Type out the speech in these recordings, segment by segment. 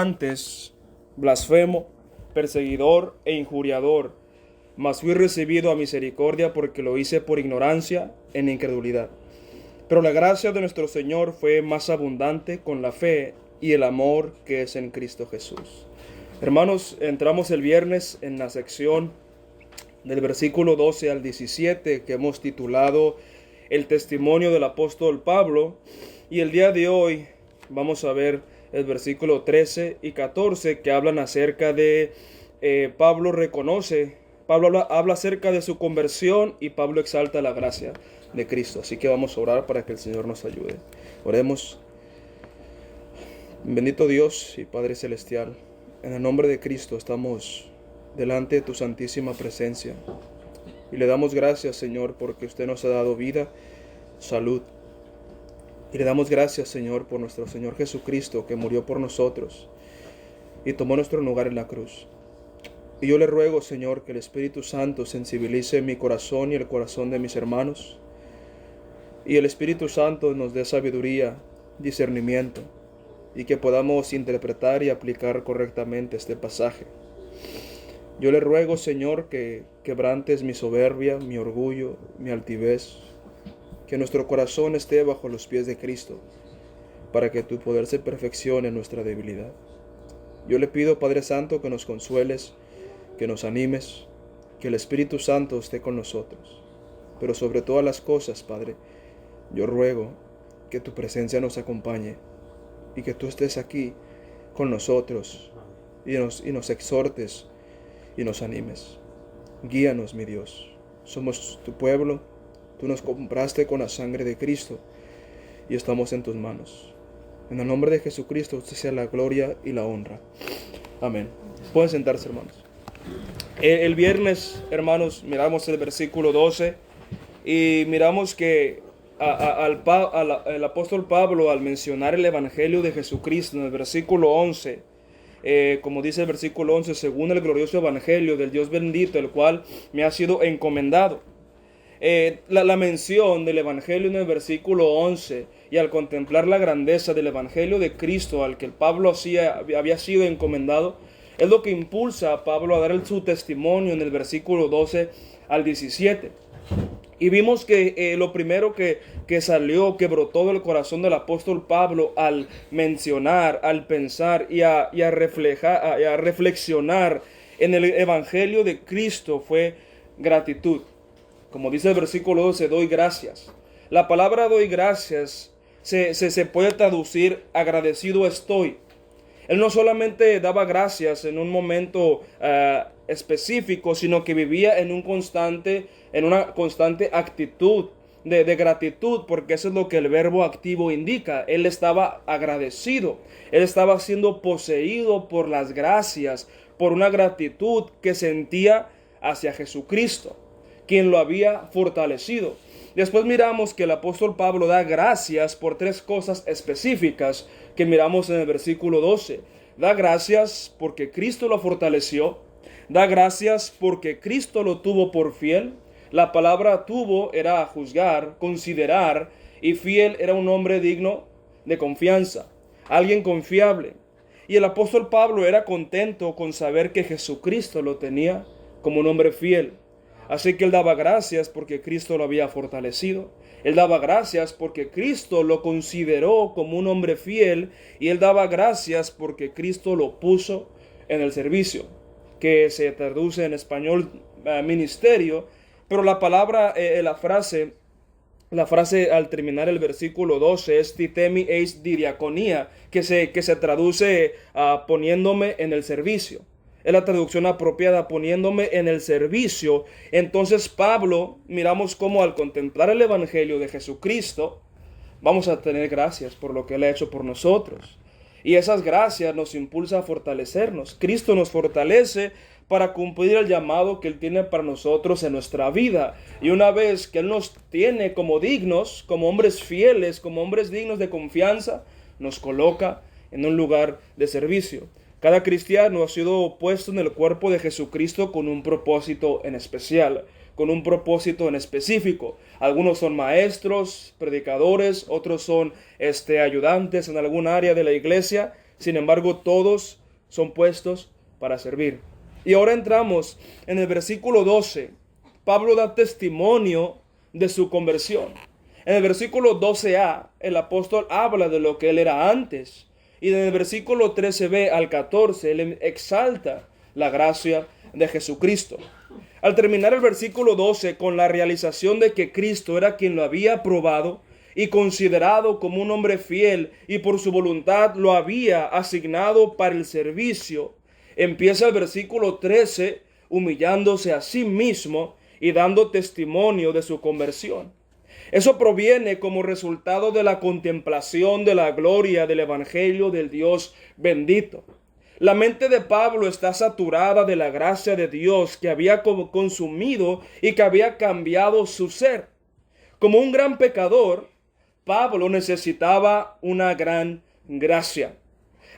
antes blasfemo, perseguidor e injuriador, mas fui recibido a misericordia porque lo hice por ignorancia en incredulidad. Pero la gracia de nuestro Señor fue más abundante con la fe y el amor que es en Cristo Jesús. Hermanos, entramos el viernes en la sección del versículo 12 al 17 que hemos titulado El testimonio del apóstol Pablo, y el día de hoy vamos a ver el versículo 13 y 14 que hablan acerca de Pablo habla acerca de su conversión y Pablo exalta la gracia de Cristo. Así que vamos a orar para que el Señor nos ayude. Oremos. Bendito Dios y Padre Celestial, en el nombre de Cristo estamos delante de tu santísima presencia y le damos gracias, Señor, porque usted nos ha dado vida, salud. Y le damos gracias, Señor, por nuestro Señor Jesucristo, que murió por nosotros y tomó nuestro lugar en la cruz. Y yo le ruego, Señor, que el Espíritu Santo sensibilice mi corazón y el corazón de mis hermanos, y el Espíritu Santo nos dé sabiduría, discernimiento, y que podamos interpretar y aplicar correctamente este pasaje. Yo le ruego, Señor, que quebrantes mi soberbia, mi orgullo, mi altivez, que nuestro corazón esté bajo los pies de Cristo, para que tu poder se perfeccione en nuestra debilidad. Yo le pido, Padre Santo, que nos consueles, que nos animes, que el Espíritu Santo esté con nosotros. Pero sobre todas las cosas, Padre, yo ruego que tu presencia nos acompañe y que tú estés aquí con nosotros y nos exhortes y nos animes. Guíanos, mi Dios. Somos tu pueblo, tú nos compraste con la sangre de Cristo y estamos en tus manos. En el nombre de Jesucristo, usted sea la gloria y la honra. Amén. Pueden sentarse, hermanos. El viernes, hermanos, miramos el versículo 12 y miramos que el apóstol Pablo, al mencionar el evangelio de Jesucristo en el versículo 11, como dice el versículo 11, según el glorioso evangelio del Dios bendito, el cual me ha sido encomendado. La mención del evangelio en el versículo 11 y al contemplar la grandeza del evangelio de Cristo al que el Pablo había sido encomendado, es lo que impulsa a Pablo a dar su testimonio en el versículo 12 al 17. Y vimos que lo primero que brotó del corazón del apóstol Pablo al mencionar, al pensar y a reflexionar en el evangelio de Cristo fue gratitud. Como dice el versículo 12, doy gracias. La palabra doy gracias se puede traducir agradecido estoy. Él no solamente daba gracias en un momento específico, sino que vivía en una constante actitud de gratitud, porque eso es lo que el verbo activo indica. Él estaba agradecido, él estaba siendo poseído por las gracias, por una gratitud que sentía hacia Jesucristo, quien lo había fortalecido. Después miramos que el apóstol Pablo da gracias por tres cosas específicas que miramos en el versículo 12. Da gracias porque Cristo lo fortaleció. Da gracias porque Cristo lo tuvo por fiel. La palabra tuvo era juzgar, considerar, y fiel era un hombre digno de confianza, alguien confiable. Y el apóstol Pablo era contento con saber que Jesucristo lo tenía como un hombre fiel. Así que él daba gracias porque Cristo lo había fortalecido. Él daba gracias porque Cristo lo consideró como un hombre fiel. Y él daba gracias porque Cristo lo puso en el servicio, que se traduce en español ministerio. Pero la palabra, la frase al terminar el versículo 12 es titemi eis diaconía, que se traduce poniéndome en el servicio. Es la traducción apropiada, poniéndome en el servicio. Entonces Pablo, miramos cómo al contemplar el evangelio de Jesucristo, vamos a tener gracias por lo que Él ha hecho por nosotros. Y esas gracias nos impulsa a fortalecernos. Cristo nos fortalece para cumplir el llamado que Él tiene para nosotros en nuestra vida. Y una vez que Él nos tiene como dignos, como hombres fieles, como hombres dignos de confianza, nos coloca en un lugar de servicio. Cada cristiano ha sido puesto en el cuerpo de Jesucristo con un propósito en especial, con un propósito en específico. Algunos son maestros, predicadores, otros son ayudantes en algún área de la iglesia, Sin embargo, todos son puestos para servir. Y ahora entramos en el versículo 12. Pablo da testimonio de su conversión. En el versículo 12a, el apóstol habla de lo que él era antes. Y en el versículo 13b al 14, él exalta la gracia de Jesucristo. Al terminar el versículo 12 con la realización de que Cristo era quien lo había aprobado y considerado como un hombre fiel y por su voluntad lo había asignado para el servicio, empieza el versículo 13 humillándose a sí mismo y dando testimonio de su conversión. Eso proviene como resultado de la contemplación de la gloria del Evangelio del Dios bendito. La mente de Pablo está saturada de la gracia de Dios que había consumido y que había cambiado su ser. Como un gran pecador, Pablo necesitaba una gran gracia.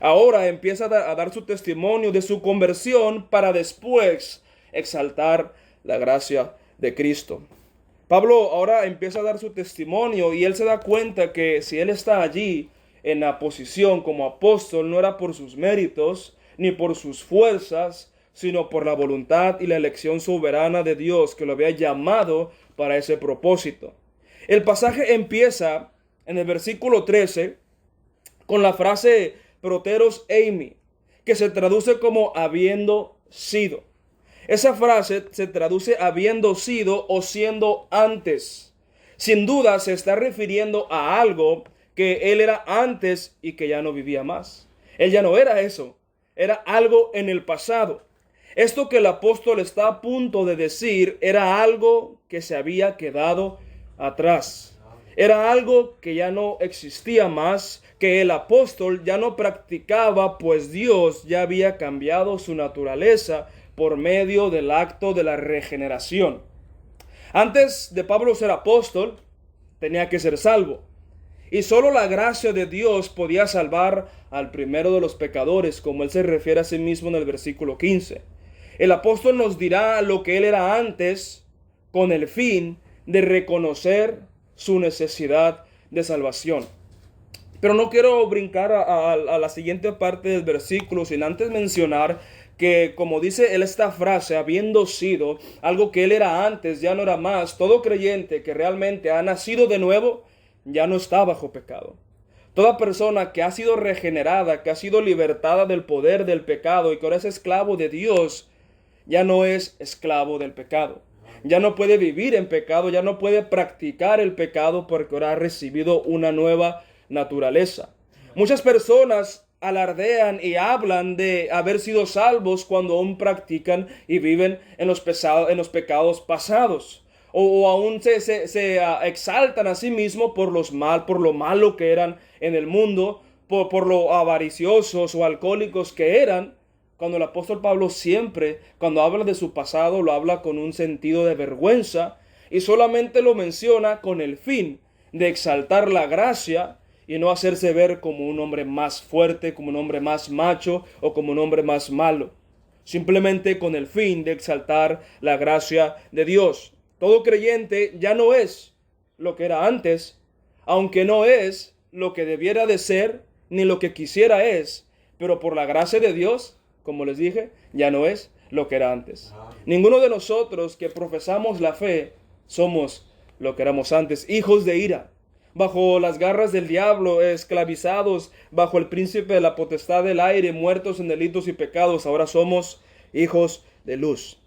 Ahora empieza a dar su testimonio de su conversión para después exaltar la gracia de Cristo. Pablo ahora empieza a dar su testimonio y él se da cuenta que si él está allí en la posición como apóstol no era por sus méritos ni por sus fuerzas, sino por la voluntad y la elección soberana de Dios que lo había llamado para ese propósito. El pasaje empieza en el versículo 13 con la frase proteros eimi, que se traduce como habiendo sido. Esa frase se traduce habiendo sido o siendo antes. Sin duda se está refiriendo a algo que él era antes y que ya no vivía más. Él ya no era eso, era algo en el pasado. Esto que el apóstol está a punto de decir era algo que se había quedado atrás. Era algo que ya no existía más, que el apóstol ya no practicaba, pues Dios ya había cambiado su naturaleza por medio del acto de la regeneración. Antes de Pablo ser apóstol, tenía que ser salvo. Y solo la gracia de Dios podía salvar al primero de los pecadores, como él se refiere a sí mismo en el versículo 15. El apóstol nos dirá lo que él era antes, con el fin de reconocer su necesidad de salvación. Pero no quiero brincar a la siguiente parte del versículo sin antes mencionar que, como dice él esta frase, habiendo sido algo que él era antes, ya no era más. Todo creyente que realmente ha nacido de nuevo, ya no está bajo pecado. Toda persona que ha sido regenerada, que ha sido libertada del poder del pecado y que ahora es esclavo de Dios, ya no es esclavo del pecado. Ya no puede vivir en pecado, ya no puede practicar el pecado porque ahora ha recibido una nueva naturaleza. Muchas personas alardean y hablan de haber sido salvos cuando aún practican y viven en los pecados pasados. O aún se exaltan a sí mismos por lo malo que eran en el mundo, por lo avariciosos o alcohólicos que eran. Cuando el apóstol Pablo siempre, cuando habla de su pasado, lo habla con un sentido de vergüenza y solamente lo menciona con el fin de exaltar la gracia y no hacerse ver como un hombre más fuerte, como un hombre más macho o como un hombre más malo. Simplemente con el fin de exaltar la gracia de Dios. Todo creyente ya no es lo que era antes, aunque no es lo que debiera de ser, ni lo que quisiera es, pero por la gracia de Dios, como les dije, ya no es lo que era antes. Ninguno de nosotros que profesamos la fe somos lo que éramos antes, hijos de ira, bajo las garras del diablo, esclavizados bajo el príncipe de la potestad del aire, muertos en delitos y pecados. Ahora somos hijos de luz.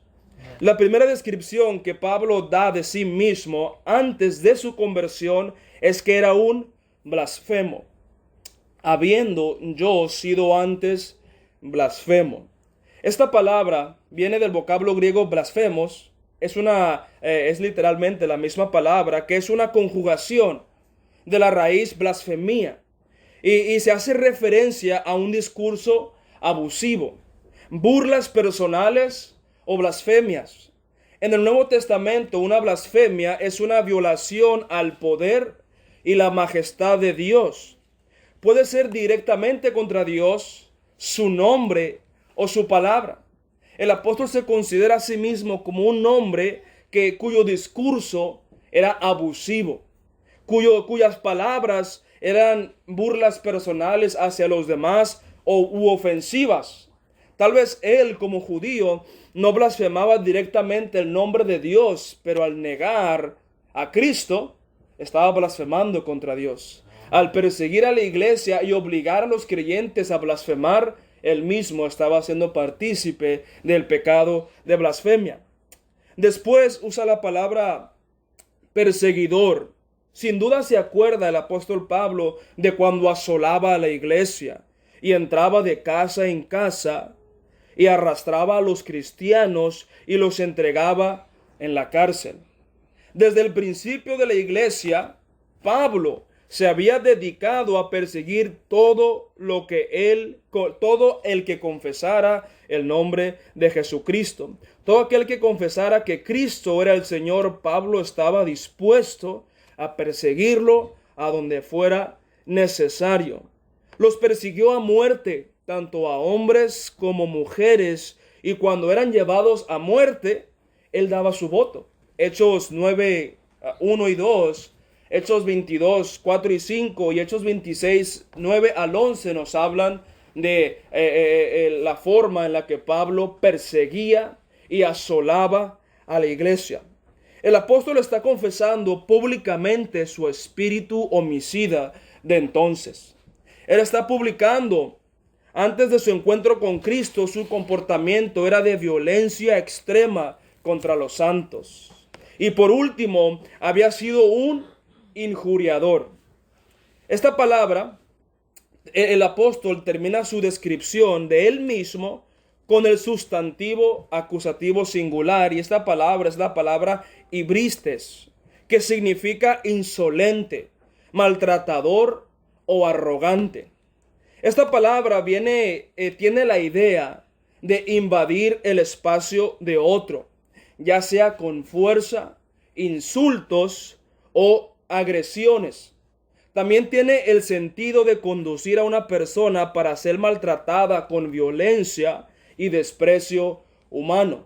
La primera descripción que Pablo da de sí mismo antes de su conversión es que era un blasfemo, habiendo yo sido antes blasfemo. Esta palabra viene del vocablo griego blasfemos. Es literalmente la misma palabra, que es una conjugación de la raíz blasfemia. Y se hace referencia a un discurso abusivo, burlas personales o blasfemias. En el Nuevo Testamento, una blasfemia es una violación al poder y la majestad de Dios. Puede ser directamente contra Dios, su nombre o su palabra. El apóstol se considera a sí mismo como un hombre cuyo discurso era abusivo, cuyas palabras eran burlas personales hacia los demás u ofensivas. Tal vez él, como judío, no blasfemaba directamente el nombre de Dios, pero al negar a Cristo, estaba blasfemando contra Dios. Al perseguir a la iglesia y obligar a los creyentes a blasfemar, él mismo estaba siendo partícipe del pecado de blasfemia. Después usa la palabra perseguidor. Sin duda se acuerda el apóstol Pablo de cuando asolaba a la iglesia y entraba de casa en casa y arrastraba a los cristianos y los entregaba en la cárcel. Desde el principio de la iglesia, Pablo se había dedicado a perseguir todo el que confesara el nombre de Jesucristo. Todo aquel que confesara que Cristo era el Señor, Pablo estaba dispuesto a perseguirlo a donde fuera necesario. Los persiguió a muerte, tanto a hombres como mujeres, y cuando eran llevados a muerte, él daba su voto. Hechos 9, 1 y 2, Hechos 22, 4 y 5 y Hechos 26, 9 al 11 nos hablan de la forma en la que Pablo perseguía y asolaba a la iglesia. El apóstol está confesando públicamente su espíritu homicida de entonces. Él está publicando, antes de su encuentro con Cristo, su comportamiento era de violencia extrema contra los santos. Y por último, había sido un injuriador. Esta palabra, el apóstol termina su descripción de él mismo con el sustantivo acusativo singular, y esta palabra es la palabra ibristes, que significa insolente, maltratador o arrogante. Esta palabra tiene la idea de invadir el espacio de otro, ya sea con fuerza, insultos o agresiones. También tiene el sentido de conducir a una persona para ser maltratada con violencia y desprecio humano.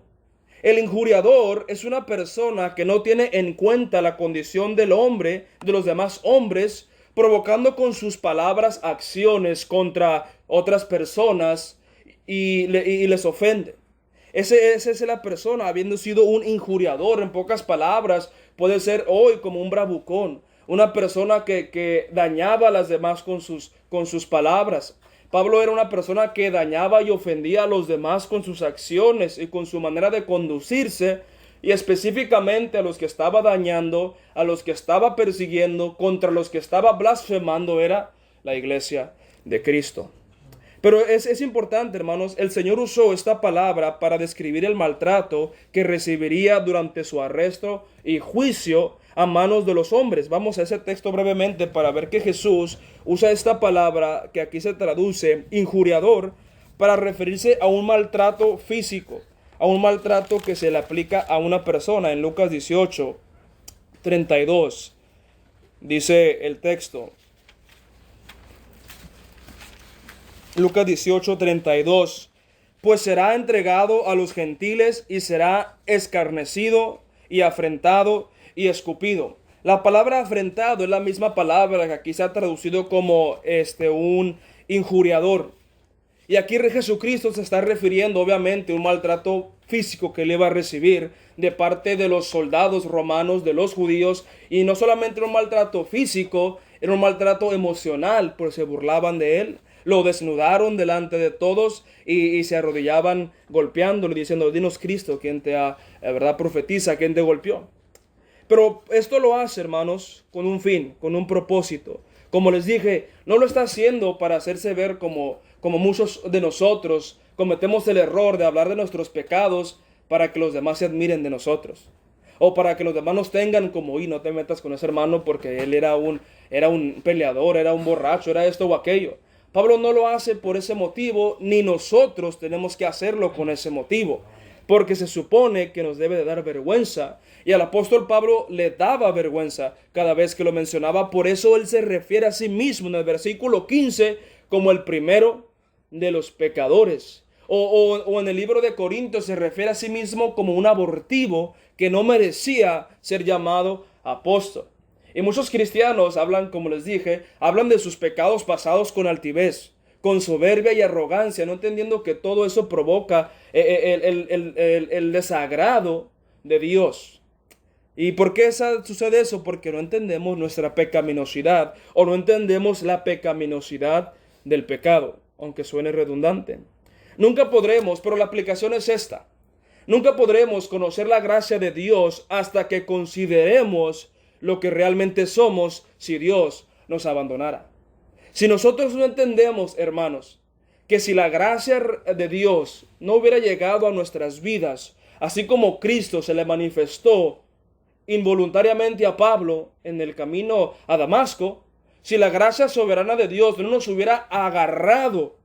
El injuriador es una persona que no tiene en cuenta la condición del hombre, de los demás hombres, provocando con sus palabras acciones contra otras personas y les ofende. Esa es la persona, habiendo sido un injuriador. En pocas palabras, puede ser hoy como un bravucón, una persona que dañaba a las demás con sus palabras. Pablo era una persona que dañaba y ofendía a los demás con sus acciones y con su manera de conducirse, y específicamente a los que estaba dañando, a los que estaba persiguiendo, contra los que estaba blasfemando era la iglesia de Cristo. Pero es importante, hermanos, el Señor usó esta palabra para describir el maltrato que recibiría durante su arresto y juicio a manos de los hombres. Vamos a ese texto brevemente para ver que Jesús usa esta palabra que aquí se traduce injuriador para referirse a un maltrato físico, a un maltrato que se le aplica a una persona. En Lucas 18, 32 dice el texto. Lucas 18, 32. Pues será entregado a los gentiles y será escarnecido y afrentado y escupido. La palabra afrentado es la misma palabra que aquí se ha traducido como un injuriador. Y aquí Jesucristo se está refiriendo obviamente a un maltrato físico que él iba a recibir de parte de los soldados romanos, de los judíos. Y no solamente un maltrato físico, era un maltrato emocional, porque se burlaban de él. Lo desnudaron delante de todos y se arrodillaban golpeándolo, diciendo: dinos Cristo, ¿quién te ha, la verdad, profetiza, quién te golpeó? Pero esto lo hace, hermanos, con un fin, con un propósito. Como les dije, no lo está haciendo para hacerse ver como muchos de nosotros cometemos el error de hablar de nuestros pecados para que los demás se admiren de nosotros. O para que los demás nos tengan como: y no te metas con ese hermano porque él era un peleador, era un borracho, era esto o aquello. Pablo no lo hace por ese motivo, ni nosotros tenemos que hacerlo con ese motivo, porque se supone que nos debe de dar vergüenza, y al apóstol Pablo le daba vergüenza cada vez que lo mencionaba. Por eso él se refiere a sí mismo en el versículo 15 como el primero de los pecadores, o en el libro de Corintios se refiere a sí mismo como un abortivo que no merecía ser llamado apóstol. Y muchos cristianos hablan, como les dije, hablan de sus pecados pasados con altivez, con soberbia y arrogancia, no entendiendo que todo eso provoca el desagrado de Dios. ¿Y por qué sucede eso? Porque no entendemos nuestra pecaminosidad o no entendemos la pecaminosidad del pecado, aunque suene redundante. Nunca podremos, pero la aplicación es esta. Nunca podremos conocer la gracia de Dios hasta que consideremos lo que realmente somos si Dios nos abandonara. Si nosotros no entendemos, hermanos, que si la gracia de Dios no hubiera llegado a nuestras vidas, así como Cristo se le manifestó involuntariamente a Pablo en el camino a Damasco, si la gracia soberana de Dios no nos hubiera agarrado,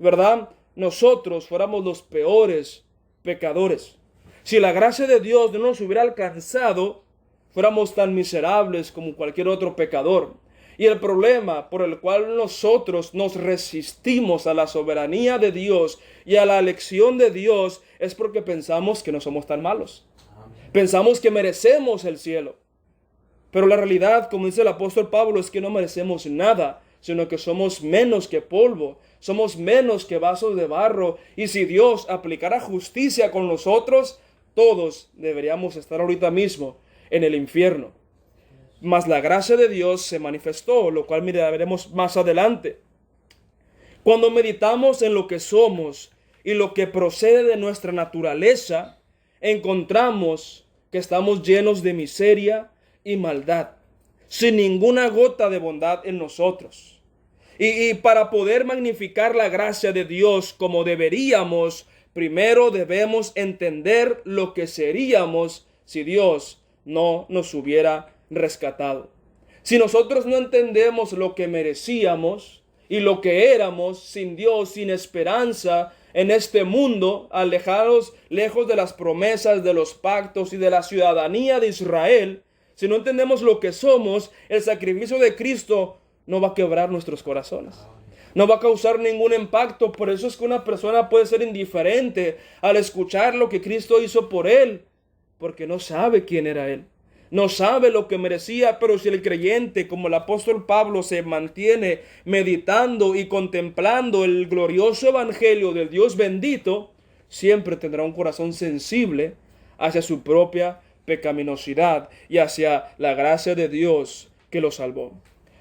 ¿verdad? Nosotros fuéramos los peores pecadores. Si la gracia de Dios no nos hubiera alcanzado, fuéramos tan miserables como cualquier otro pecador. Y el problema por el cual nosotros nos resistimos a la soberanía de Dios y a la elección de Dios es porque pensamos que no somos tan malos. Pensamos que merecemos el cielo. Pero la realidad, como dice el apóstol Pablo, es que no merecemos nada, sino que somos menos que polvo, somos menos que vasos de barro. Y si Dios aplicara justicia con nosotros, todos deberíamos estar ahorita mismo en el infierno. Mas la gracia de Dios se manifestó, lo cual veremos más adelante. Cuando meditamos en lo que somos y lo que procede de nuestra naturaleza, encontramos que estamos llenos de miseria y maldad, sin ninguna gota de bondad en nosotros. Y para poder magnificar la gracia de Dios como deberíamos, primero debemos entender lo que seríamos si Dios no nos hubiera rescatado. Si nosotros no entendemos lo que merecíamos y lo que éramos sin Dios, sin esperanza en este mundo, alejados, lejos de las promesas, de los pactos y de la ciudadanía de Israel, si no entendemos lo que somos, el sacrificio de Cristo no va a quebrar nuestros corazones. No va a causar ningún impacto. Por eso es que una persona puede ser indiferente al escuchar lo que Cristo hizo por él, porque no sabe quién era él. No sabe lo que merecía, pero si el creyente, como el apóstol Pablo, se mantiene meditando y contemplando el glorioso evangelio del Dios bendito, siempre tendrá un corazón sensible hacia su propia pecaminosidad y hacia la gracia de Dios que lo salvó.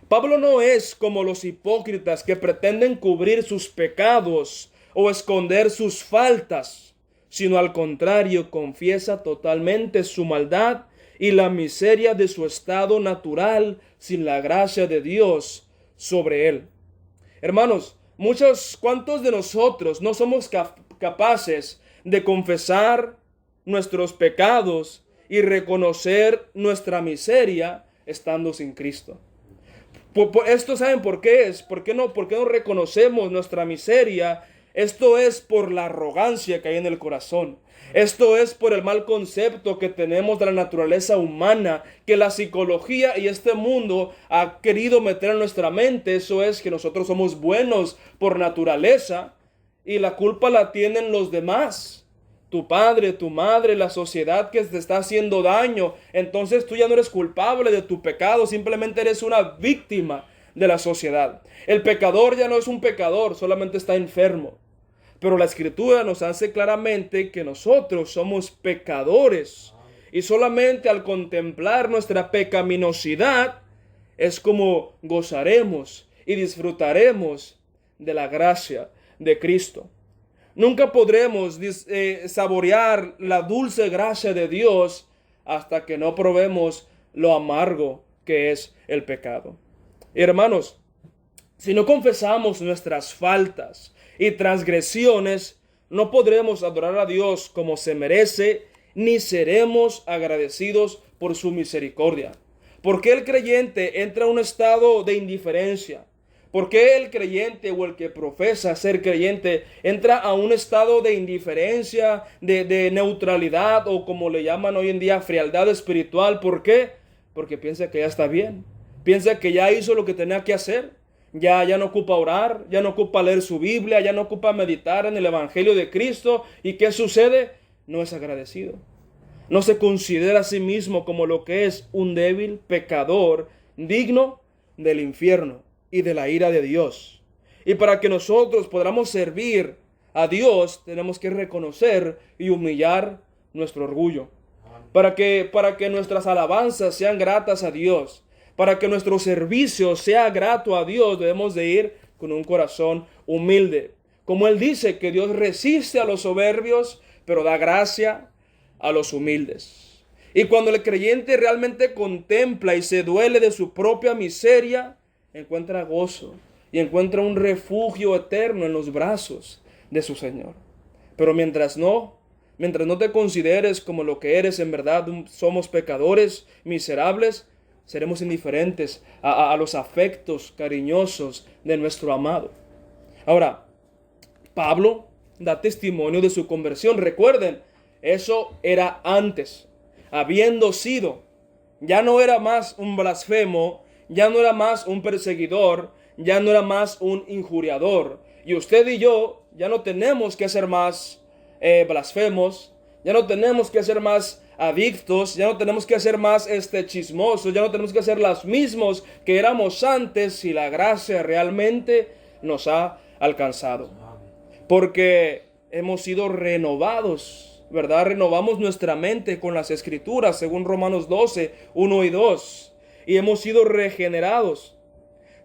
Pablo no es como los hipócritas que pretenden cubrir sus pecados o esconder sus faltas, sino al contrario, confiesa totalmente su maldad y la miseria de su estado natural sin la gracia de Dios sobre él. Hermanos, ¿cuántos de nosotros no somos capaces de confesar nuestros pecados y reconocer nuestra miseria estando sin Cristo? Esto, ¿saben por qué es? ¿Por qué no reconocemos nuestra miseria? Esto es por la arrogancia que hay en el corazón. Esto es por el mal concepto que tenemos de la naturaleza humana, que la psicología y este mundo ha querido meter en nuestra mente. Eso es que nosotros somos buenos por naturaleza y la culpa la tienen los demás. Tu padre, tu madre, la sociedad que te está haciendo daño. Entonces tú ya no eres culpable de tu pecado, simplemente eres una víctima de la sociedad. El pecador ya no es un pecador, solamente está enfermo. Pero la Escritura nos hace claramente que nosotros somos pecadores. Y solamente al contemplar nuestra pecaminosidad es como gozaremos y disfrutaremos de la gracia de Cristo. Nunca podremos saborear la dulce gracia de Dios hasta que no probemos lo amargo que es el pecado. Y hermanos, si no confesamos nuestras faltas y transgresiones, no podremos adorar a Dios como se merece, ni seremos agradecidos por su misericordia. ¿Por qué el creyente entra a un estado de indiferencia? ¿Por qué el creyente o el que profesa ser creyente entra a un estado de indiferencia, de neutralidad o como le llaman hoy en día frialdad espiritual? ¿Por qué? Porque piensa que ya está bien. Piensa que ya hizo lo que tenía que hacer. Ya no ocupa orar, ya no ocupa leer su Biblia, ya no ocupa meditar en el Evangelio de Cristo. ¿Y qué sucede? No es agradecido. No se considera a sí mismo como lo que es un débil pecador, digno del infierno y de la ira de Dios. Y para que nosotros podamos servir a Dios, tenemos que reconocer y humillar nuestro orgullo. Para que nuestras alabanzas sean gratas a Dios, para que nuestro servicio sea grato a Dios, debemos de ir con un corazón humilde. Como Él dice que Dios resiste a los soberbios, pero da gracia a los humildes. Y cuando el creyente realmente contempla y se duele de su propia miseria, encuentra gozo y encuentra un refugio eterno en los brazos de su Señor. Pero mientras no te consideres como lo que eres en verdad, somos pecadores miserables, seremos indiferentes a los afectos cariñosos de nuestro amado. Ahora, Pablo da testimonio de su conversión. Recuerden, eso era antes. Habiendo sido, ya no era más un blasfemo, ya no era más un perseguidor, ya no era más un injuriador. Y usted y yo ya no tenemos que ser más blasfemos, ya no tenemos que ser más adictos, ya no tenemos que ser más chismosos, ya no tenemos que ser los mismos que éramos antes si la gracia realmente nos ha alcanzado. Porque hemos sido renovados, ¿verdad? Renovamos nuestra mente con las Escrituras, según Romanos 12, 1 y 2. Y hemos sido regenerados.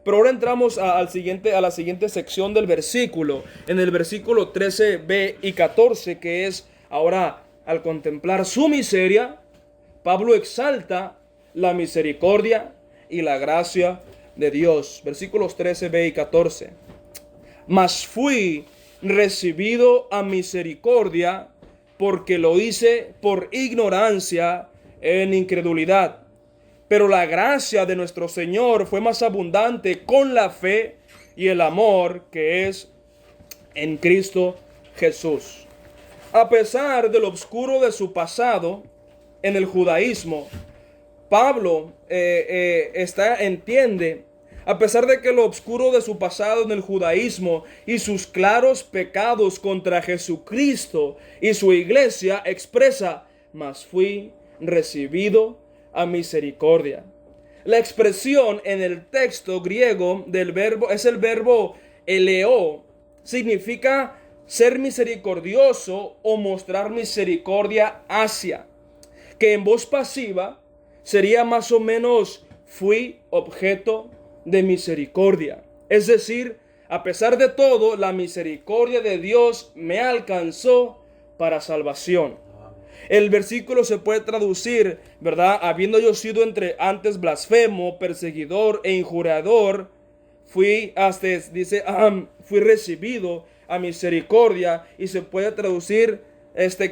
Pero ahora entramos a la siguiente sección del versículo, en el versículo 13b y 14, que es ahora, al contemplar su miseria, Pablo exalta la misericordia y la gracia de Dios. Versículos 13b y 14. Mas fui recibido a misericordia porque lo hice por ignorancia en incredulidad. Pero la gracia de nuestro Señor fue más abundante con la fe y el amor que es en Cristo Jesús. A pesar de lo oscuro de su pasado en el judaísmo, Pablo entiende, a pesar de que lo oscuro de su pasado en el judaísmo y sus claros pecados contra Jesucristo y su iglesia, expresa, mas fui recibido a misericordia. La expresión en el texto griego del verbo es el verbo eleo. Significa ser misericordioso o mostrar misericordia hacia. Que en voz pasiva sería más o menos fui objeto de misericordia. Es decir, a pesar de todo, la misericordia de Dios me alcanzó para salvación. El versículo se puede traducir, ¿verdad? Habiendo yo sido antes blasfemo, perseguidor e injuriador, fui recibido a misericordia, y se puede traducir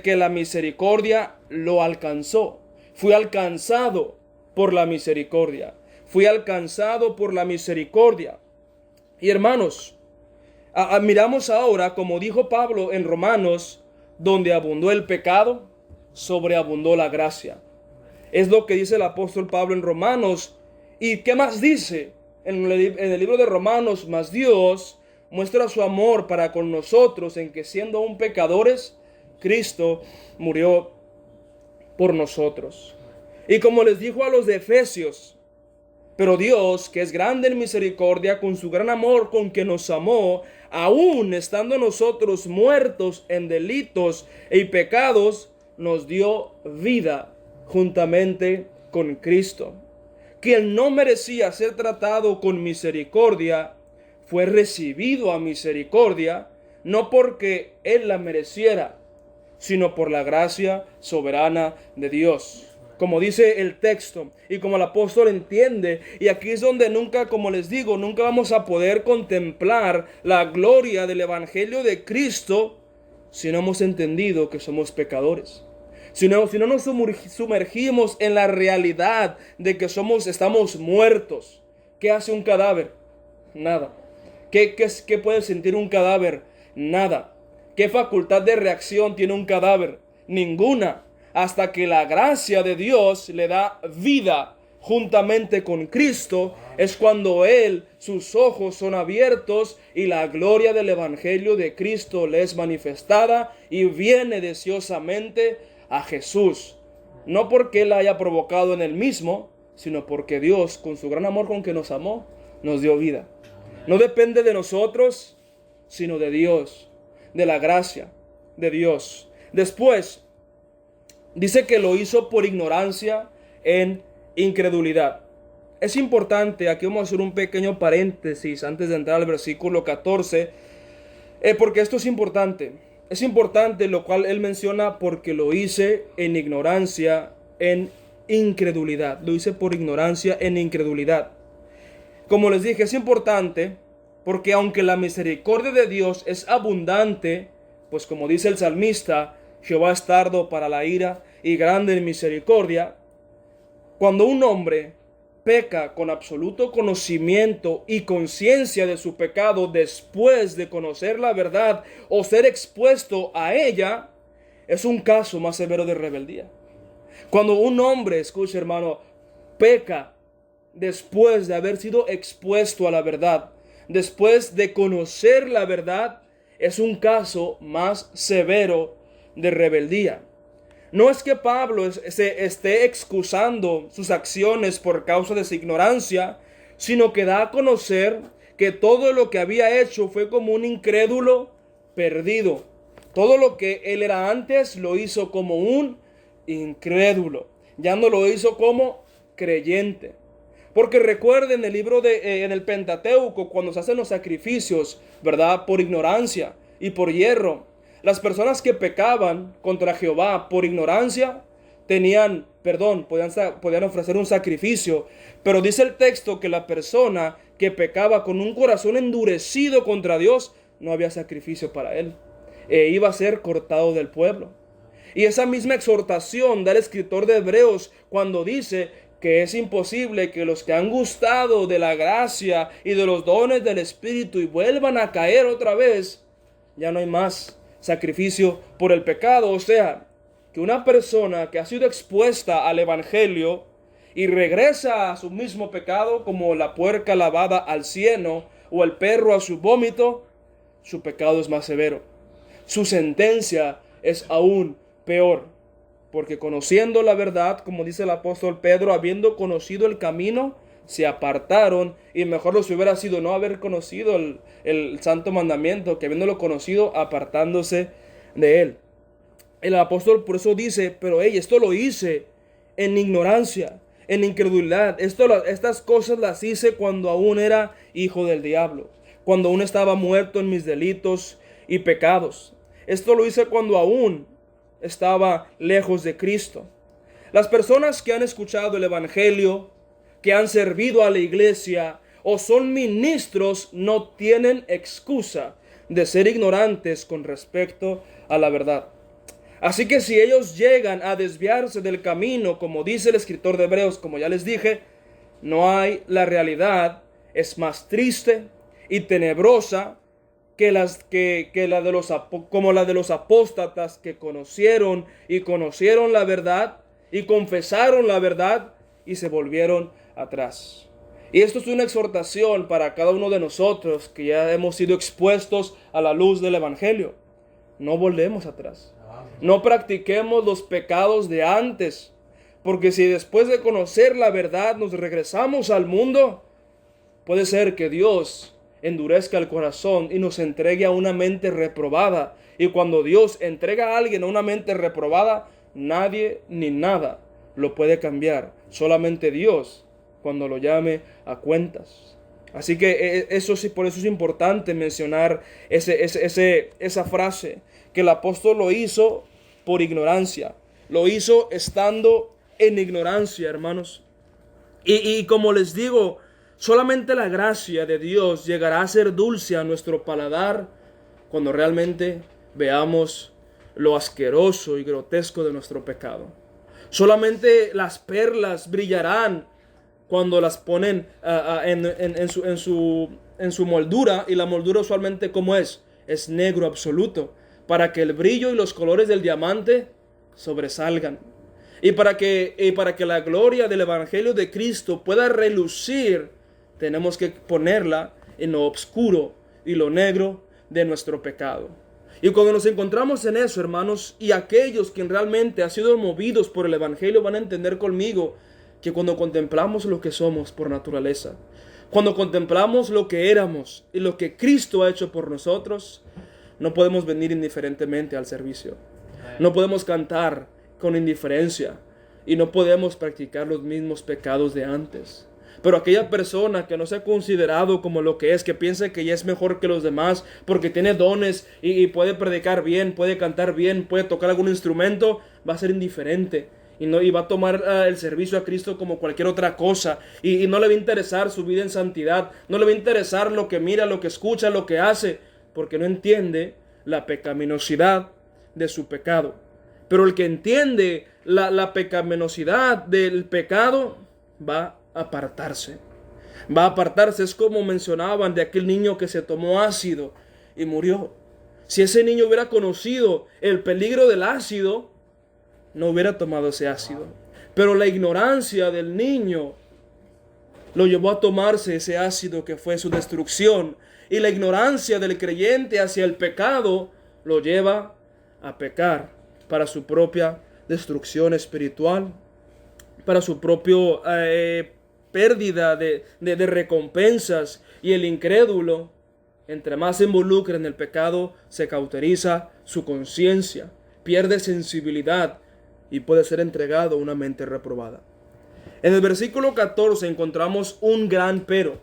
que la misericordia lo alcanzó. Fui alcanzado por la misericordia. Fui alcanzado por la misericordia. Y hermanos, miramos ahora, como dijo Pablo en Romanos, donde abundó el pecado, sobreabundó la gracia. Es lo que dice el apóstol Pablo en Romanos. ¿Y qué más dice en el libro de Romanos? Mas Dios muestra su amor para con nosotros en que, siendo aún pecadores, Cristo murió por nosotros. Y como les dijo a los de Efesios, pero Dios, que es grande en misericordia, con su gran amor con que nos amó, aún estando nosotros muertos en delitos y pecados, nos dio vida juntamente con Cristo. Quien no merecía ser tratado con misericordia, fue recibido a misericordia, no porque Él la mereciera, sino por la gracia soberana de Dios. Como dice el texto y como el apóstol entiende, y aquí es donde nunca, como les digo, nunca vamos a poder contemplar la gloria del evangelio de Cristo si no hemos entendido que somos pecadores. Si no nos sumergimos en la realidad de que estamos muertos. ¿Qué hace un cadáver? Nada. ¿Qué puede sentir un cadáver? Nada. ¿Qué facultad de reacción tiene un cadáver? Ninguna. Hasta que la gracia de Dios le da vida juntamente con Cristo, es cuando sus ojos son abiertos y la gloria del evangelio de Cristo le es manifestada y viene deseosamente a Jesús. No porque Él la haya provocado en Él mismo, sino porque Dios, con su gran amor con que nos amó, nos dio vida. No depende de nosotros, sino de Dios, de la gracia de Dios. Después, dice que lo hizo por ignorancia en incredulidad. Es importante, aquí vamos a hacer un pequeño paréntesis antes de entrar al versículo 14, porque esto es importante. Es importante lo cual él menciona porque lo hice en ignorancia, en incredulidad. Lo hice por ignorancia, en incredulidad. Como les dije, es importante porque aunque la misericordia de Dios es abundante, pues como dice el salmista, Jehová es tardo para la ira y grande en misericordia. Cuando un hombre peca con absoluto conocimiento y conciencia de su pecado después de conocer la verdad o ser expuesto a ella, es un caso más severo de rebeldía. Cuando un hombre, escucha hermano, peca después de haber sido expuesto a la verdad, después de conocer la verdad, es un caso más severo de rebeldía. No es que Pablo se esté excusando sus acciones por causa de su ignorancia, sino que da a conocer que todo lo que había hecho fue como un incrédulo perdido. Todo lo que él era antes lo hizo como un incrédulo. Ya no lo hizo como creyente. Porque recuerden el libro en el Pentateuco, cuando se hacen los sacrificios, ¿verdad? Por ignorancia y por hierro. Las personas que pecaban contra Jehová por ignorancia tenían perdón, podían ofrecer un sacrificio. Pero dice el texto que la persona que pecaba con un corazón endurecido contra Dios, no había sacrificio para él. Iba a ser cortado del pueblo. Y esa misma exhortación da el escritor de Hebreos cuando dice que es imposible que los que han gustado de la gracia y de los dones del Espíritu y vuelvan a caer otra vez, ya no hay más sacrificio por el pecado. O sea, que una persona que ha sido expuesta al Evangelio y regresa a su mismo pecado, como la puerca lavada al cieno o el perro a su vómito, su pecado es más severo. Su sentencia es aún peor, porque conociendo la verdad, como dice el apóstol Pedro, habiendo conocido el camino, se apartaron, y mejor les hubiera sido no haber conocido el santo mandamiento, que habiéndolo conocido, apartándose de él. El apóstol por eso dice, pero esto lo hice en ignorancia, en incredulidad. Estas cosas las hice cuando aún era hijo del diablo, cuando aún estaba muerto en mis delitos y pecados. Esto lo hice cuando aún estaba lejos de Cristo. Las personas que han escuchado el Evangelio, que han servido a la iglesia o son ministros, no tienen excusa de ser ignorantes con respecto a la verdad. Así que si ellos llegan a desviarse del camino, como dice el escritor de Hebreos, como ya les dije, no hay, la realidad es más triste y tenebrosa como la de los apóstatas que conocieron la verdad y confesaron la verdad y se volvieron atrás. Y esto es una exhortación para cada uno de nosotros que ya hemos sido expuestos a la luz del Evangelio. No volvemos atrás. No practiquemos los pecados de antes, porque si después de conocer la verdad nos regresamos al mundo, puede ser que Dios endurezca el corazón y nos entregue a una mente reprobada. Y cuando Dios entrega a alguien a una mente reprobada, nadie ni nada lo puede cambiar. Solamente Dios, cuando lo llame a cuentas. Así que eso sí, por eso es importante mencionar esa frase, que el apóstol lo hizo por ignorancia. Lo hizo estando en ignorancia, hermanos. Y como les digo, solamente la gracia de Dios llegará a ser dulce a nuestro paladar cuando realmente veamos lo asqueroso y grotesco de nuestro pecado. Solamente las perlas brillarán cuando las ponen en su moldura, y la moldura usualmente ¿cómo es? Es negro absoluto, para que el brillo y los colores del diamante sobresalgan. Y para que la gloria del Evangelio de Cristo pueda relucir, tenemos que ponerla en lo oscuro y lo negro de nuestro pecado. Y cuando nos encontramos en eso, hermanos, y aquellos que realmente han sido movidos por el Evangelio van a entender conmigo que cuando contemplamos lo que somos por naturaleza, Cuando contemplamos lo que éramos y lo que Cristo ha hecho por nosotros, no podemos venir indiferentemente al servicio. No podemos cantar con indiferencia y no podemos practicar los mismos pecados de antes. Pero aquella persona que no se ha considerado como lo que es, que piensa que ya es mejor que los demás porque tiene dones y puede predicar bien, puede cantar bien, puede tocar algún instrumento, va a ser indiferente y va a tomar el servicio a Cristo como cualquier otra cosa y no le va a interesar su vida en santidad, no le va a interesar lo que mira, lo que escucha, lo que hace, porque no entiende la pecaminosidad de su pecado. Pero el que entiende la pecaminosidad del pecado va a apartarse. Va a apartarse. Es como mencionaban de aquel niño que se tomó ácido y murió. Si ese niño hubiera conocido el peligro del ácido, no hubiera tomado ese ácido. Pero la ignorancia del niño lo llevó a tomarse ese ácido que fue su destrucción. Y la ignorancia del creyente hacia el pecado lo lleva a pecar para su propia destrucción espiritual, para su propia pérdida de recompensas. Y el incrédulo, entre más se involucra en el pecado, se cauteriza su conciencia, pierde sensibilidad y puede ser entregado a una mente reprobada. En el versículo 14 encontramos un gran pero.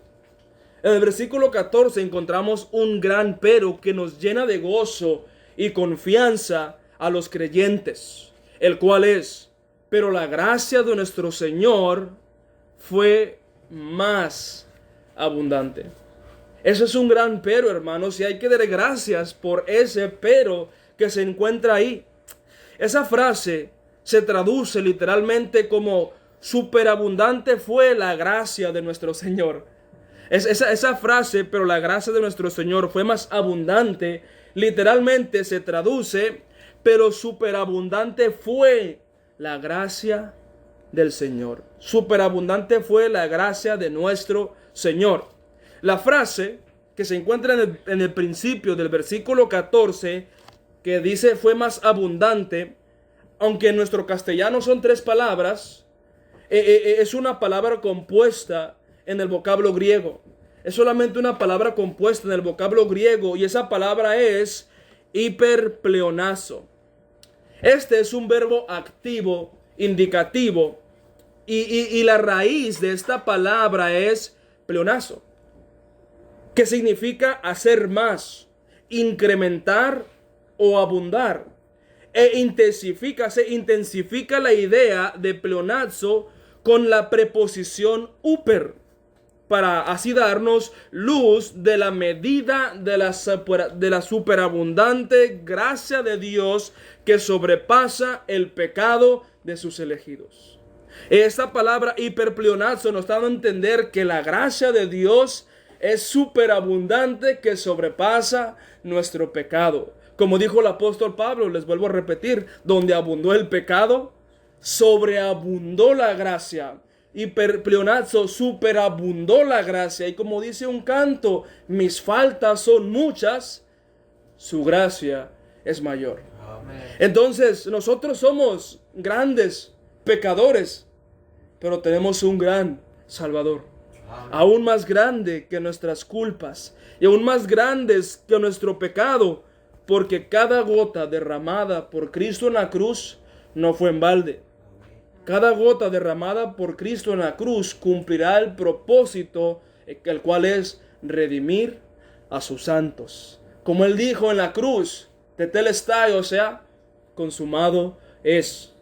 En el versículo 14 encontramos un gran pero que nos llena de gozo y confianza a los creyentes, el cual es: pero la gracia de nuestro Señor fue más abundante. Eso es un gran pero, hermanos, y hay que dar gracias por ese pero que se encuentra ahí. Esa frase se traduce literalmente como: superabundante fue la gracia de nuestro Señor. Esa frase, pero la gracia de nuestro Señor fue más abundante, literalmente se traduce: pero superabundante fue la gracia del Señor. Superabundante fue la gracia de nuestro Señor. La frase que se encuentra en el principio del versículo 14, que dice fue más abundante, aunque en nuestro castellano son 3 palabras, es una palabra compuesta en el vocablo griego. Es solamente una palabra compuesta en el vocablo griego, y esa palabra es hiperpleonazo. Este es un verbo activo, indicativo, y la raíz de esta palabra es pleonazo, que significa hacer más, incrementar o abundar. Se intensifica la idea de pleonazo con la preposición huper, para así darnos luz de la medida de la superabundante gracia de Dios que sobrepasa el pecado de sus elegidos. Esta palabra hiperpleonazo nos está dando a entender que la gracia de Dios es superabundante, que sobrepasa nuestro pecado. Como dijo el apóstol Pablo, les vuelvo a repetir: donde abundó el pecado, sobreabundó la gracia. Hiperpleonazo, superabundó la gracia. Y como dice un canto: mis faltas son muchas, su gracia es mayor. Amén. Entonces nosotros somos grandes pecadores, pero tenemos un gran Salvador. Amén. Aún más grande que nuestras culpas y aún más grandes que nuestro pecado, porque cada gota derramada por Cristo en la cruz no fue en balde. Cada gota derramada por Cristo en la cruz cumplirá el propósito, el cual es redimir a sus santos. Como Él dijo en la cruz: tetelestai, o sea, consumado es.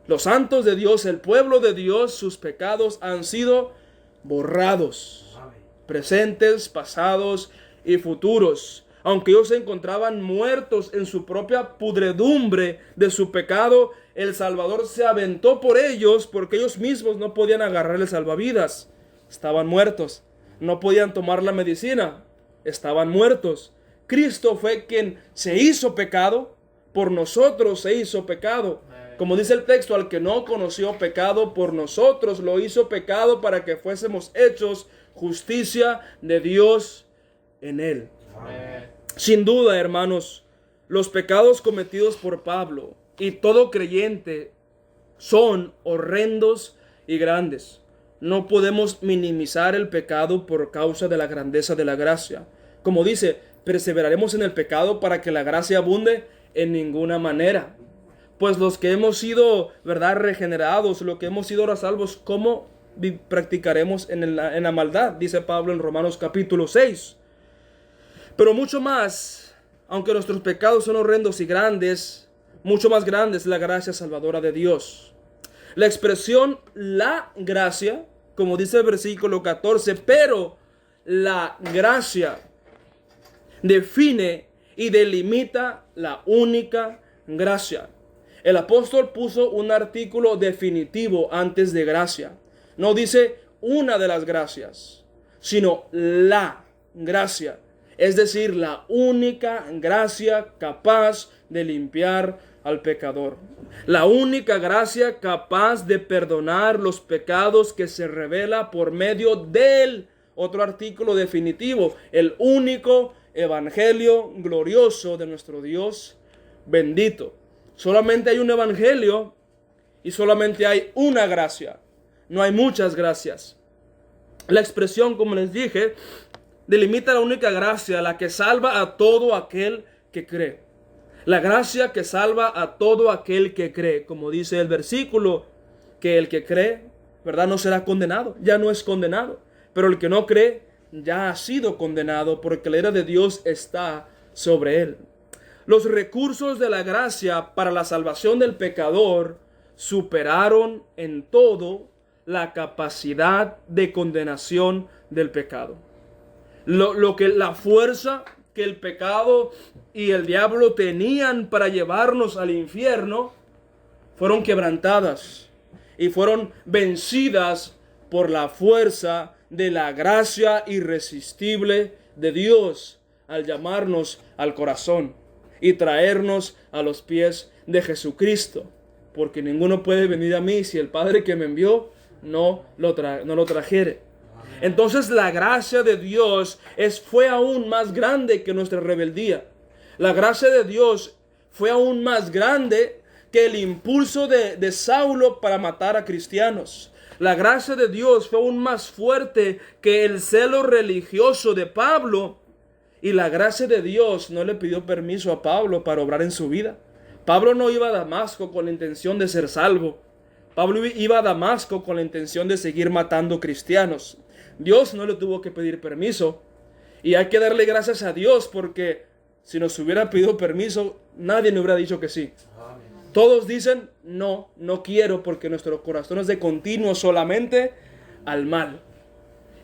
Los santos de Dios, el pueblo de Dios, sus pecados han sido borrados, presentes, pasados y futuros. Aunque ellos se encontraban muertos en su propia pudredumbre de su pecado, el Salvador se aventó por ellos, porque ellos mismos no podían agarrar el salvavidas. Estaban muertos. No podían tomar la medicina. Estaban muertos. Cristo fue quien se hizo pecado. Por nosotros se hizo pecado. Como dice el texto: al que no conoció pecado, por nosotros lo hizo pecado, para que fuésemos hechos justicia de Dios en él. Amén. Sin duda, hermanos, los pecados cometidos por Pablo y todo creyente son horrendos y grandes. no podemos minimizar el pecado por causa de la grandeza de la gracia. Como dice, perseveraremos en el pecado para que la gracia abunde en ninguna manera. Pues los que hemos sido, ¿verdad?, regenerados, los que hemos sido ahora salvos, ¿cómo practicaremos en la maldad? Dice Pablo en Romanos capítulo 6. Pero mucho más, aunque nuestros pecados son horrendos y grandes, mucho más grande es la gracia salvadora de Dios. La expresión la gracia, como dice el versículo 14, pero la gracia define y delimita la única gracia. El apóstol puso un artículo definitivo antes de gracia. No dice una de las gracias, sino la gracia. Es decir, la única gracia capaz de limpiar al pecador. La única gracia capaz de perdonar los pecados que se revela por medio del otro artículo definitivo, el único evangelio glorioso de nuestro Dios bendito. Solamente hay un evangelio y solamente hay una gracia. No hay muchas gracias. La expresión, como les dije, delimita la única gracia, la que salva a todo aquel que cree. La gracia que salva a todo aquel que cree. Como dice el versículo, que el que cree, ¿verdad?, no será condenado. Ya no es condenado. Pero el que no cree ya ha sido condenado porque la ira de Dios está sobre él. Los recursos de la gracia para la salvación del pecador superaron en todo la capacidad de condenación del pecado. La fuerza que el pecado y el diablo tenían para llevarnos al infierno fueron quebrantadas y fueron vencidas por la fuerza de la gracia irresistible de Dios al llamarnos al corazón y traernos a los pies de Jesucristo. Porque ninguno puede venir a mí si el Padre que me envió no lo trajere. Entonces la gracia de Dios fue aún más grande que nuestra rebeldía. La gracia de Dios fue aún más grande que el impulso de Saulo para matar a cristianos. La gracia de Dios fue aún más fuerte que el celo religioso de Pablo. Y la gracia de Dios no le pidió permiso a Pablo para obrar en su vida. Pablo no iba a Damasco con la intención de ser salvo. Pablo iba a Damasco con la intención de seguir matando cristianos. Dios no le tuvo que pedir permiso. Y hay que darle gracias a Dios porque si nos hubiera pedido permiso, nadie le hubiera dicho que sí. Todos dicen, no quiero, porque nuestro corazón es de continuo solamente al mal.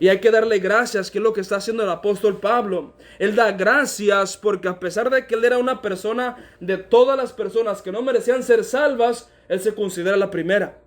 Y hay que darle gracias, que es lo que está haciendo el apóstol Pablo. Él da gracias porque a pesar de que él era una persona de todas las personas que no merecían ser salvas, él se considera la primera.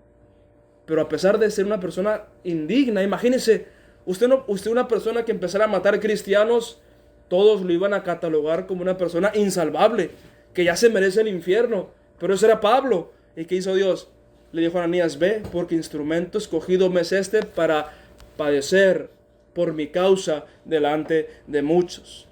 Pero a pesar de ser una persona indigna, imagínense, usted una persona que empezara a matar cristianos, todos lo iban a catalogar como una persona insalvable, que ya se merece el infierno. Pero ese era Pablo. ¿Y qué hizo Dios? Le dijo a Ananías, ve, porque instrumento escogido me es este para padecer por mi causa delante de muchos.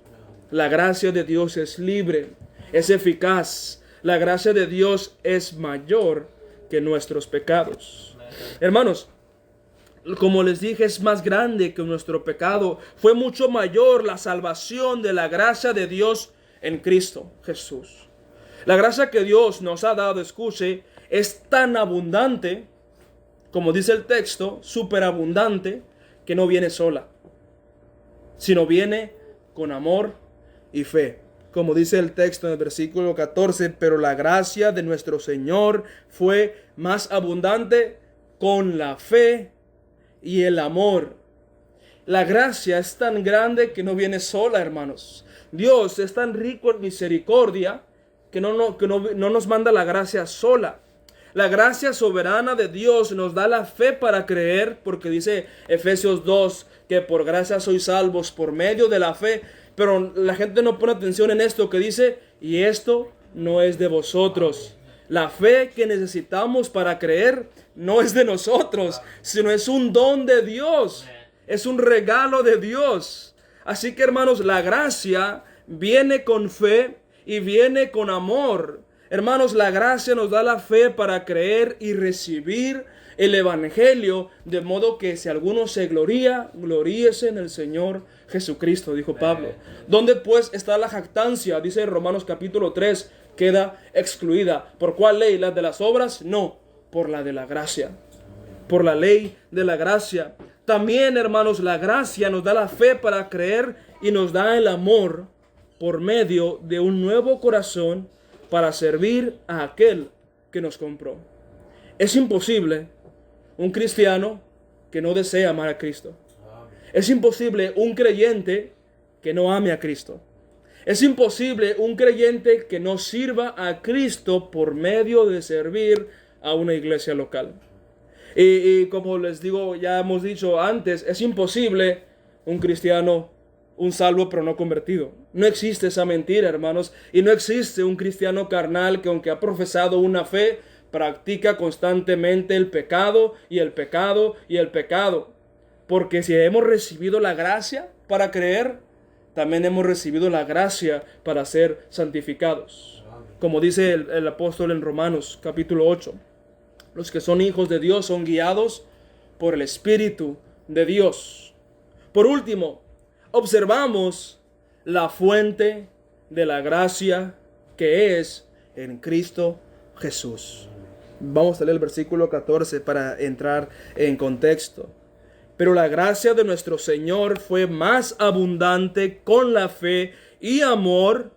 La gracia de Dios es libre, es eficaz. La gracia de Dios es mayor que nuestros pecados. Hermanos, como les dije, es más grande que nuestro pecado. Fue mucho mayor la salvación de la gracia de Dios en Cristo Jesús. La gracia que Dios nos ha dado, escuche, es tan abundante, como dice el texto, superabundante, que no viene sola, sino viene con amor y fe. Como dice el texto en el versículo 14, pero la gracia de nuestro Señor fue más abundante con la fe y el amor. La gracia es tan grande que no viene sola, hermanos. Dios es tan rico en misericordia que no nos manda la gracia sola. La gracia soberana de Dios nos da la fe para creer, porque dice Efesios 2 que por gracia sois salvos por medio de la fe. Pero la gente no pone atención en esto que dice, y esto no es de vosotros. La fe que necesitamos para creer no es de nosotros, sino es un don de Dios. Es un regalo de Dios. Así que, hermanos, la gracia viene con fe y viene con amor. Hermanos, la gracia nos da la fe para creer y recibir el evangelio, de modo que si alguno se gloría, gloríese en el Señor Jesucristo, dijo Pablo. ¿Dónde pues está la jactancia? Dice Romanos capítulo 3, queda excluida. ¿Por cuál ley? ¿La de las obras? No, por la de la gracia. Por la ley de la gracia. También, hermanos, la gracia nos da la fe para creer y nos da el amor por medio de un nuevo corazón para servir a aquel que nos compró. Es imposible un cristiano que no desee amar a Cristo. Es imposible un creyente que no ame a Cristo. Es imposible un creyente que no sirva a Cristo por medio de servir a una iglesia local. Y como les digo, ya hemos dicho antes, es imposible un cristiano, un salvo pero no convertido. No existe esa mentira, hermanos. Y no existe un cristiano carnal que, aunque ha profesado una fe, practica constantemente el pecado y el pecado y el pecado. Porque si hemos recibido la gracia para creer, también hemos recibido la gracia para ser santificados. Como dice el apóstol en Romanos capítulo 8. Los que son hijos de Dios son guiados por el Espíritu de Dios. Por último, observamos la fuente de la gracia que es en Cristo Jesús. Vamos a leer el versículo 14 para entrar en contexto. Pero la gracia de nuestro Señor fue más abundante con la fe y amor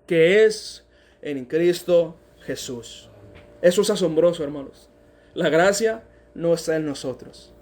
que es en Cristo Jesús. Eso es asombroso, hermanos. La gracia no está en nosotros.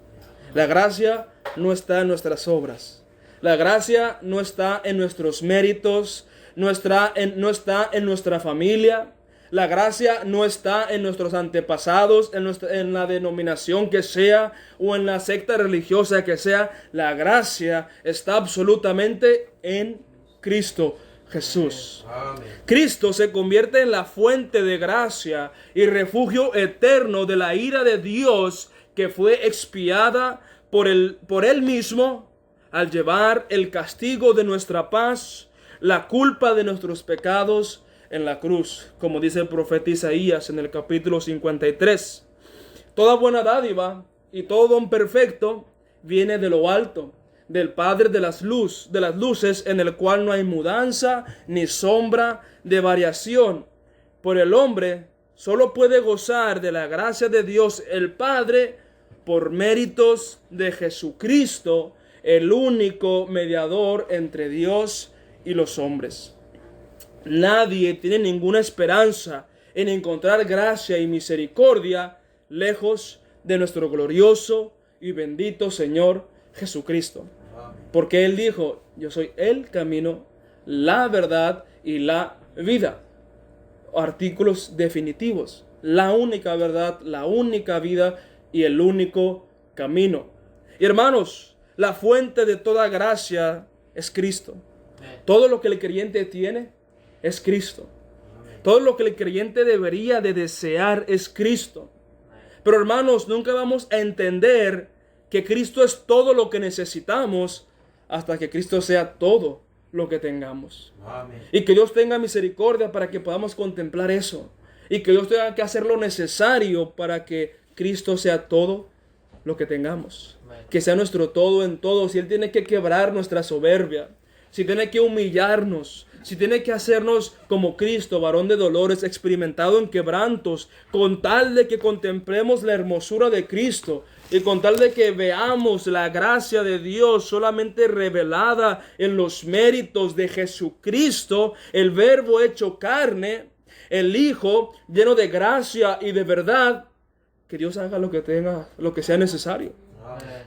La gracia no está en nuestras obras. La gracia no está en nuestros méritos. No está en nuestra familia. La gracia no está en nuestros antepasados, en la denominación que sea o en la secta religiosa que sea. La gracia está absolutamente en Cristo Jesús. Amén. Cristo se convierte en la fuente de gracia y refugio eterno de la ira de Dios que fue expiada por él mismo al llevar el castigo de nuestra paz, la culpa de nuestros pecados en la cruz, como dice el profeta Isaías en el capítulo 53. Toda buena dádiva y todo don perfecto viene de lo alto, del Padre de las luces, en el cual no hay mudanza ni sombra de variación. Por el hombre solo puede gozar de la gracia de Dios el Padre por méritos de Jesucristo, el único mediador entre Dios y los hombres. Nadie tiene ninguna esperanza en encontrar gracia y misericordia lejos de nuestro glorioso y bendito Señor Jesucristo. Porque Él dijo: yo soy el camino, la verdad y la vida. Artículos definitivos. La única verdad, la única vida y el único camino. Y hermanos, la fuente de toda gracia es Cristo. Todo lo que el creyente tiene es Cristo. Todo lo que el creyente debería de desear es Cristo. Pero hermanos, nunca vamos a entender que Cristo es todo lo que necesitamos hasta que Cristo sea todo lo que tengamos. Amén. Y que Dios tenga misericordia para que podamos contemplar eso. Y que Dios tenga que hacer lo necesario para que Cristo sea todo lo que tengamos. Amén. Que sea nuestro todo en todo. Si Él tiene que quebrar nuestra soberbia, si tiene que humillarnos, si tiene que hacernos como Cristo, varón de dolores, experimentado en quebrantos, con tal de que contemplemos la hermosura de Cristo y con tal de que veamos la gracia de Dios solamente revelada en los méritos de Jesucristo, el Verbo hecho carne, el Hijo lleno de gracia y de verdad, que Dios haga lo que sea necesario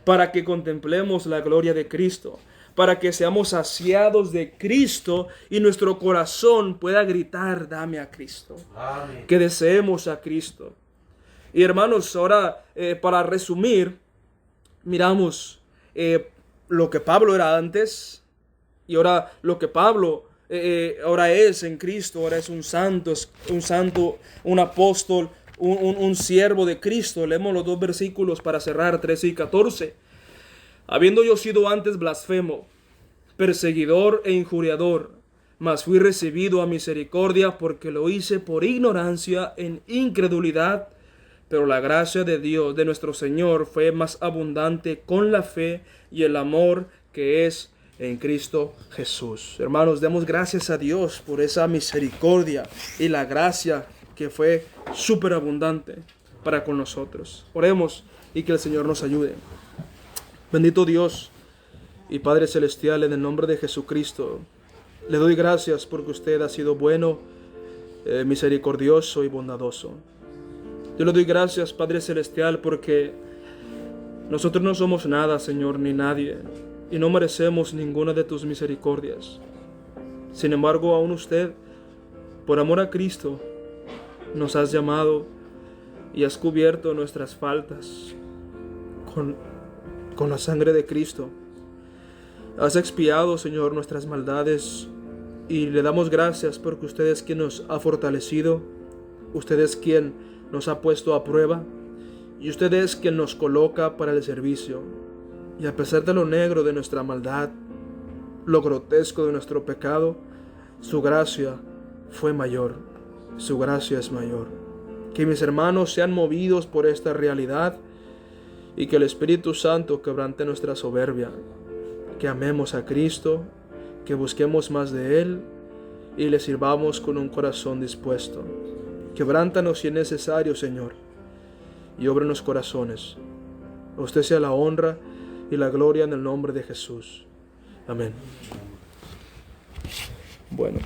para que contemplemos la gloria de Cristo, para que seamos saciados de Cristo y nuestro corazón pueda gritar: dame a Cristo. Amén. Que deseemos a Cristo. Y hermanos, ahora para resumir, miramos lo que Pablo era antes y ahora lo que Pablo ahora es en Cristo. Ahora es un santo, un apóstol, un siervo de Cristo. Leemos los dos versículos para cerrar, 13 y 14. Habiendo yo sido antes blasfemo, perseguidor e injuriador, mas fui recibido a misericordia porque lo hice por ignorancia en incredulidad, pero la gracia de Dios, de nuestro Señor, fue más abundante con la fe y el amor que es en Cristo Jesús. Hermanos, demos gracias a Dios por esa misericordia y la gracia que fue súper abundante para con nosotros. Oremos y que el Señor nos ayude. Bendito Dios y Padre Celestial, en el nombre de Jesucristo, le doy gracias porque usted ha sido bueno, misericordioso y bondadoso. Yo le doy gracias, Padre Celestial, porque nosotros no somos nada, Señor, ni nadie, y no merecemos ninguna de tus misericordias. Sin embargo, aún usted, por amor a Cristo, nos has llamado y has cubierto nuestras faltas con la sangre de Cristo. Has expiado, Señor, nuestras maldades, y le damos gracias porque usted es quien nos ha fortalecido, usted es quien nos ha puesto a prueba, y usted es quien nos coloca para el servicio. Y a pesar de lo negro de nuestra maldad, lo grotesco de nuestro pecado, su gracia fue mayor, su gracia es mayor. Que mis hermanos sean movidos por esta realidad y que el Espíritu Santo quebrante nuestra soberbia, que amemos a Cristo, que busquemos más de Él y le sirvamos con un corazón dispuesto. Quebrántanos si es necesario, Señor, y obra en los corazones. A usted sea la honra y la gloria en el nombre de Jesús. Amén. Bueno.